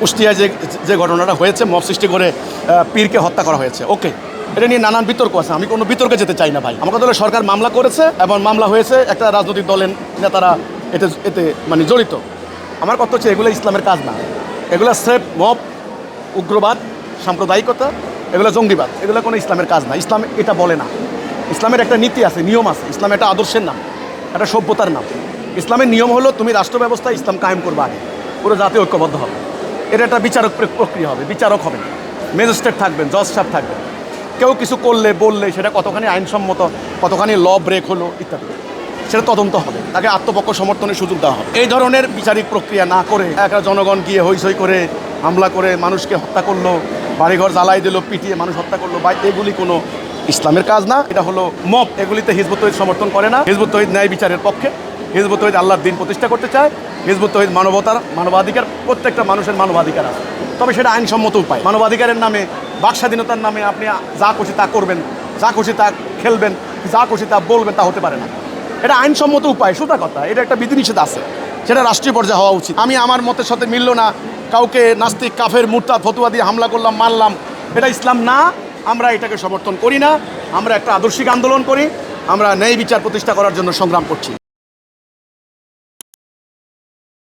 কুষ্টিয়ায় যে ঘটনাটা হয়েছে মব সৃষ্টি করে পীরকে হত্যা করা হয়েছে, ওকে, এটা নিয়ে নানান বিতর্ক আছে, আমি কোনো বিতর্কে যেতে চাই না ভাই। আমাদের দলের সরকার মামলা করেছে এবং মামলা হয়েছে, একটা রাজনৈতিক দলের নেতারা এতে মানে জড়িত। আমার কথা হচ্ছে এগুলো ইসলামের কাজ না, এগুলো স্রেফ মব, উগ্রবাদ, সাম্প্রদায়িকতা, এগুলো জঙ্গিবাদ, এগুলো কোনো ইসলামের কাজ না। ইসলাম এটা বলে না। ইসলামের একটা নীতি আছে, নিয়ম আছে। ইসলাম একটা আদর্শের নাম, একটা সভ্যতার নাম। ইসলামের নিয়ম হলো তুমি রাষ্ট্র ব্যবস্থায় ইসলাম কায়েম করবে আগে, পুরো জাতি ঐক্যবদ্ধ হবে। এটা একটা বিচারক প্রক্রিয়া হবে, বিচারক হবেন, ম্যাজিস্ট্রেট থাকবেন, জজ সাহেব থাকবেন। কেউ কিছু করলে বললে সেটা কতখানি আইনসম্মত, কতখানি ল ব্রেক হলো ইত্যাদি, সেটা তদন্ত হবে, তাকে আত্মপক্ষ সমর্থনের সুযোগ দেওয়া হবে। এই ধরনের বিচারিক প্রক্রিয়া না করে একটা জনগণ গিয়ে হইচই করে হামলা করে মানুষকে হত্যা করলো, বাড়িঘর জ্বালাই দিল, পিটিয়ে মানুষ হত্যা করলো, বা এগুলি কোনো ইসলামের কাজ না। এটা হলো মব। এগুলিতে হিজবুত তৌহিদ সমর্থন করে না। হিজবুত তৌহিদ ন্যায় বিচারের পক্ষে, হিজবুত তৌহিদ আল্লাহর দিন প্রতিষ্ঠা করতে চায়, হিজবুত তৌহিদ মানবাধিকার, প্রত্যেকটা মানুষের মানবাধিকার আছে, তবে সেটা আইনসম্মত উপায়। মানবাধিকারের নামে, বাক স্বাধীনতার নামে আপনি যা খুশি তা করবেন, যা খুশি তা খেলবেন, যা খুশি তা বলবেন, তা হতে পারে না। এটা আইনসম্মত উপায়, সোজা কথা। এটা একটা বিধিনিষেধ আছে, সেটা রাষ্ট্রীয় পর্যায়ে হওয়া উচিত। আমি আমার মতের সাথে মিলল না, কাউকে নাস্তিক, কাফের, মুরতাদ ফতুয়া দিয়ে হামলা করলাম, মারলাম, এটা ইসলাম না। আমরা এটাকে সমর্থন করি না। আমরা একটা আদর্শিক আন্দোলন করি, আমরা ন্যায় বিচার প্রতিষ্ঠা করার জন্য সংগ্রাম করছি।